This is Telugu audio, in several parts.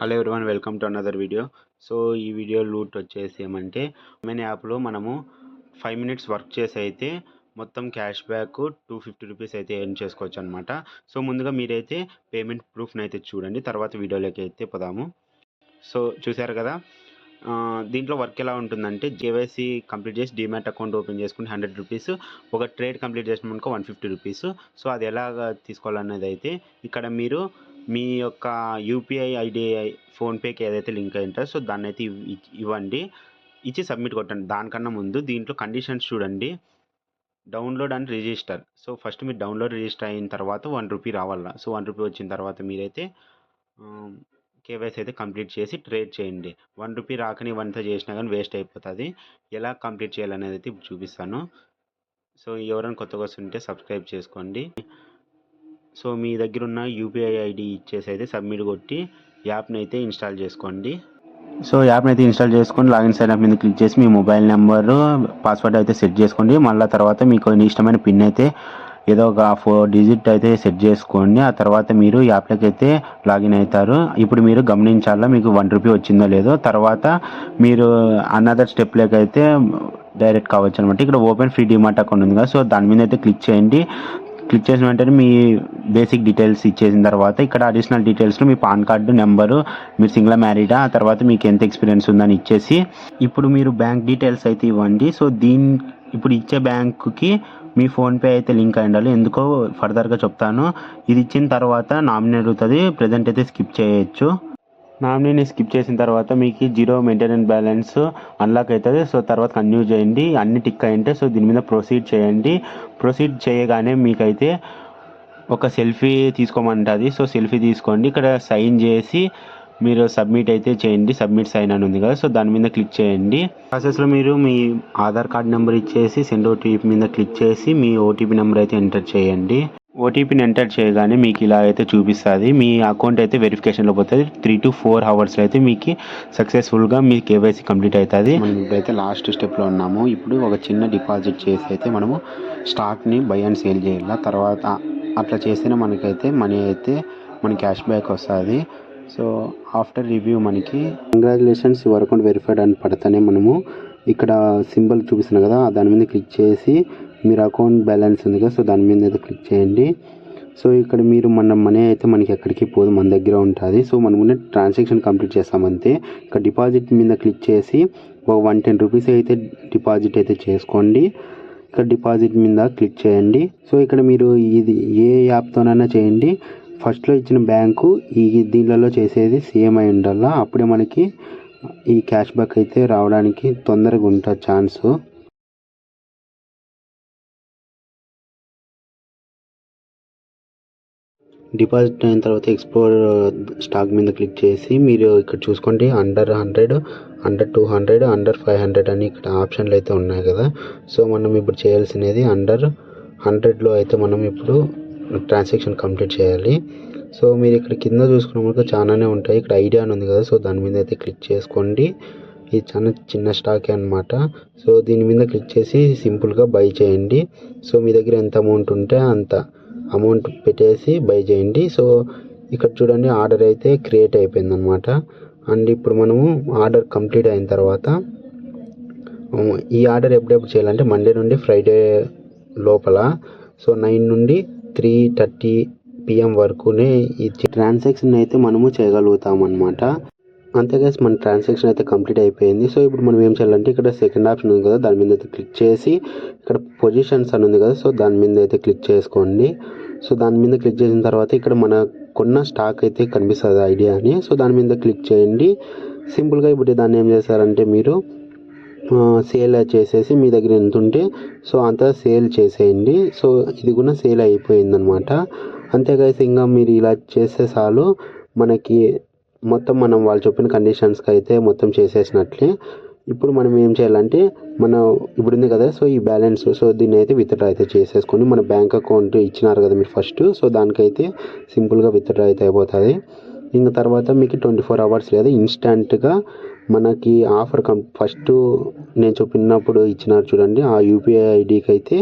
Hello everyone, welcome to another video. So ఈ వీడియో లూట్ వచ్చేసి ఏమంటే మెయిన్ యాప్లో మనము 5 minutes వర్క్ చేసి అయితే మొత్తం క్యాష్ బ్యాక్ 250 రూపీస్ అయితే ఎర్న్ చేసుకోవచ్చు అనమాట. సో ముందుగా మీరైతే పేమెంట్ ప్రూఫ్ని అయితే చూడండి, తర్వాత వీడియోలోకి అయితే పోదాము. సో చూసారు కదా, దీంట్లో వర్క్ ఎలా ఉంటుందంటే కేవైసీ కంప్లీట్ చేసి డీమ్యాట్ అకౌంట్ ఓపెన్ చేసుకుని 100 రూపీస్, ఒక ట్రేడ్ కంప్లీట్ చేసినామనుకో 150 రూపీస్. సో అది ఎలాగ తీసుకోవాలనేది అయితే ఇక్కడ మీరు మీ యొక్క యూపీఐ ఐడి ఫోన్పేకి ఏదైతే లింక్ అయి ఉంటుందో సో దాన్ని అయితే ఇవ్వండి, ఇచ్చి సబ్మిట్ కొట్టండి. దానికన్నా ముందు దీంట్లో కండిషన్స్ చూడండి, download and register. So first మీరు డౌన్లోడ్ రిజిస్టర్ అయిన తర్వాత 1 రూపీ రావాలా. సో 1 రూపీ వచ్చిన తర్వాత మీరైతే కేవైసీ అయితే కంప్లీట్ చేసి ట్రేడ్ చేయండి. 1 రూపీ రాకని ఇవంతా చేసినా కానీ వేస్ట్ అయిపోతుంది. ఎలా కంప్లీట్ చేయాలనేది అయితే ఇప్పుడు చూపిస్తాను. సో ఎవరైనా కొత్తగా వస్తుంటే సబ్స్క్రైబ్ చేసుకోండి. సో మీ దగ్గర ఉన్న యూపీఐ ఐడి ఇచ్చేసి అయితే సబ్మిట్ కొట్టి యాప్ని అయితే ఇన్స్టాల్ చేసుకోండి. సో యాప్ని అయితే ఇన్స్టాల్ చేసుకొని లాగిన్ సైన్ అప్ మీద క్లిక్ చేసి మీ మొబైల్ నెంబరు పాస్వర్డ్ అయితే సెట్ చేసుకోండి. మళ్ళీ తర్వాత మీకు ఇష్టమైన పిన్ అయితే ఏదో ఒక 4 digit అయితే సెట్ చేసుకోండి. ఆ తర్వాత మీరు యాప్లోకి అయితే లాగిన్ అవుతారు. ఇప్పుడు మీరు గమనించాలా మీకు 1 రూపీ వచ్చిందో లేదో. తర్వాత మీరు అనదర్ స్టెప్లోకి అయితే డైరెక్ట్ కావచ్చు అనమాట. ఇక్కడ ఓపెన్ ఫ్రీ డీమార్ట్ అకౌంట్ ఉంది కదా, సో దాని మీద అయితే క్లిక్ చేయండి. క్లిక్ చేసిన వెంటనే మీ బేసిక్ డీటెయిల్స్ ఇచ్చేసిన తర్వాత ఇక్కడ అడిషనల్ డీటెయిల్స్లో మీ పాన్ కార్డు నెంబరు, మీరు సింగిల్ మ్యారీడా, ఆ తర్వాత మీకు ఎంత ఎక్స్పీరియన్స్ ఉందని ఇచ్చేసి ఇప్పుడు మీరు బ్యాంక్ డీటెయిల్స్ అయితే ఇవ్వండి. సో ఇప్పుడు ఇచ్చే బ్యాంకుకి మీ ఫోన్పే అయితే లింక్ అయి ఉండాలి. ఎందుకో ఫర్దర్గా చెప్తాను. ఇది ఇచ్చిన తర్వాత నామినీ అడుగుతుంది, ప్రజెంట్ అయితే స్కిప్ చేయొచ్చు. నామినీని స్కిప్ చేసిన తర్వాత మీకు 0 మెయింటెనెన్స్ బ్యాలెన్స్ అన్లాక్ అవుతుంది. సో తర్వాత కంటిన్యూ చేయండి, అన్ని టిక్ అయింటే సో దీని మీద ప్రొసీడ్ చేయండి. ప్రొసీడ్ చేయగానే మీకైతే ఒక సెల్ఫీ తీసుకోమంటుంది. సో సెల్ఫీ తీసుకోండి. ఇక్కడ సైన్ చేసి మీరు సబ్మిట్ అయితే చేయండి. సబ్మిట్ సైన్ అని ఉంది కదా, సో దాని మీద క్లిక్ చేయండి. ప్రాసెస్లో మీరు మీ ఆధార్ కార్డ్ నెంబర్ ఇచ్చేసి సెండ్ ఓటీపీ మీద క్లిక్ చేసి మీ ఓటీపీ నెంబర్ అయితే ఎంటర్ చేయండి. ఓటీపీని ఎంటర్ చేయగానే మీకు ఇలా అయితే చూపిస్తుంది. మీ అకౌంట్ అయితే వెరిఫికేషన్లో పోతుంది. 3 to 4 hours అయితే మీకు సక్సెస్ఫుల్గా మీ కేవైసీ కంప్లీట్ అవుతుంది. మనం ఇప్పుడైతే లాస్ట్ స్టెప్లో ఉన్నాము. ఇప్పుడు ఒక చిన్న డిపాజిట్ చేసి అయితే మనము స్టాక్ని బై అండ్ సేల్ చేయాలి. తర్వాత అట్లా చేస్తేనే మనకైతే మనీ అయితే మన క్యాష్ బ్యాక్ వస్తుంది. సో ఆఫ్టర్ రివ్యూ మనకి కంగ్రాచులేషన్స్ యువర్ అకౌంట్ వెరిఫైడ్ అని పడితేనే మనము ఇక్కడ సింబల్ చూపిస్తున్నాం కదా, దాని మీద క్లిక్ చేసి మీరు అకౌంట్ బ్యాలెన్స్ ఉంది కదా, సో దాని మీద అయితే క్లిక్ చేయండి. సో ఇక్కడ మీరు మన మనీ అయితే మనకి ఎక్కడికి పోదు, మన దగ్గర ఉంటుంది. సో మనము ట్రాన్సాక్షన్ కంప్లీట్ చేస్తామంతే. ఇక్కడ డిపాజిట్ మీద క్లిక్ చేసి ఒక 110 రూపీస్ అయితే డిపాజిట్ అయితే చేసుకోండి. ఇక్కడ డిపాజిట్ మీద క్లిక్ చేయండి. సో ఇక్కడ మీరు ఇది ఏ యాప్తోనైనా చేయండి, ఫస్ట్లో ఇచ్చిన బ్యాంకు దీనిలలో చేసేది సేమ్ అయి ఉండాలా. అప్పుడే మనకి ఈ క్యాష్ బ్యాక్ అయితే రావడానికి తొందరగా ఉంటుంది ఛాన్సు. డిపాజిట్ అయిన తర్వాత ఎక్స్ప్లోర్ స్టాక్ మీద క్లిక్ చేసి మీరు ఇక్కడ చూసుకోండి, అండర్ 100, అండర్ 200, అండర్ 500 అని ఇక్కడ ఆప్షన్లు అయితే ఉన్నాయి కదా. సో మనం ఇప్పుడు చేయాల్సినది అండర్ 100లో అయితే మనం ఇప్పుడు ట్రాన్సాక్షన్ కంప్లీట్ చేయాలి. సో మీరు ఇక్కడ కింద చూసుకున్నప్పుడు చాలానే ఉంటాయి. ఇక్కడ ఐడియా అని ఉంది కదా, సో దాని మీద అయితే క్లిక్ చేసుకోండి. ఇది చాలా చిన్న స్టాకే అనమాట. సో దీని మీద క్లిక్ చేసి సింపుల్గా బై చేయండి. సో మీ దగ్గర ఎంత అమౌంట్ ఉంటే అంత అమౌంట్ పెట్టేసి బై చేయండి. సో ఇక్కడ చూడండి, ఆర్డర్ అయితే క్రియేట్ అయిపోయింది అనమాట. అండ్ ఇప్పుడు మనము ఆర్డర్ కంప్లీట్ అయిన తర్వాత ఈ ఆర్డర్ ఎప్పుడెప్పుడు చేయాలంటే మండే నుండి ఫ్రైడే లోపల, సో 9 నుండి 3:30 PM వరకునే ఈ ట్రాన్సాక్షన్ అయితే మనము చేయగలుగుతాం అనమాట. అంతేగా మన ట్రాన్సాక్షన్ అయితే కంప్లీట్ అయిపోయింది. సో ఇప్పుడు మనం ఏం చేయాలంటే ఇక్కడ సెకండ్ ఆప్షన్ ఉంది కదా, దాని మీద అయితే క్లిక్ చేసి ఇక్కడ పొజిషన్స్ అని ఉంది కదా, సో దాని మీద అయితే క్లిక్ చేసుకోండి. సో దాని మీద క్లిక్ చేసిన తర్వాత ఇక్కడ మనకున్న స్టాక్ అయితే కనిపిస్తుంది ఐడియా అని, సో దాని మీద క్లిక్ చేయండి. సింపుల్గా ఇప్పుడు దాన్ని ఏం చేస్తారంటే మీరు సేల్ చేసేసి మీ దగ్గర ఎంత ఉంటే సో అంతా సేల్ చేసేయండి. సో ఇది కూడా సేల్ అయిపోయిందనమాట. అంతేగా ఇంకా మీరు ఇలా చేసే చాలు, మనకి మొత్తం మనం వాళ్ళు చెప్పిన కండిషన్స్కి అయితే మొత్తం చేసేసినట్లే. ఇప్పుడు మనం ఏం చేయాలంటే ఇప్పుడు ఉంది కదా, సో ఈ బ్యాలెన్స్, సో దీన్ని అయితే విత్డ్రా అయితే చేసేసుకొని మన బ్యాంక్ అకౌంట్ ఇచ్చినారు కదా మీరు ఫస్ట్, సో దానికైతే సింపుల్గా విత్డ్రా అయితే అయిపోతుంది. ఇంకా తర్వాత మీకు 24 hours లేదా ఇన్స్టెంట్గా మనకి ఆఫర్ ఫస్ట్ నేను చెప్పినప్పుడు ఇచ్చినారు చూడండి, ఆ యూపీఐ ఐడికి అయితే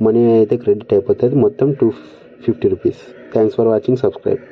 మనీ అయితే క్రెడిట్ అయిపోతుంది, మొత్తం 250 rupees. Thanks for watching, subscribe.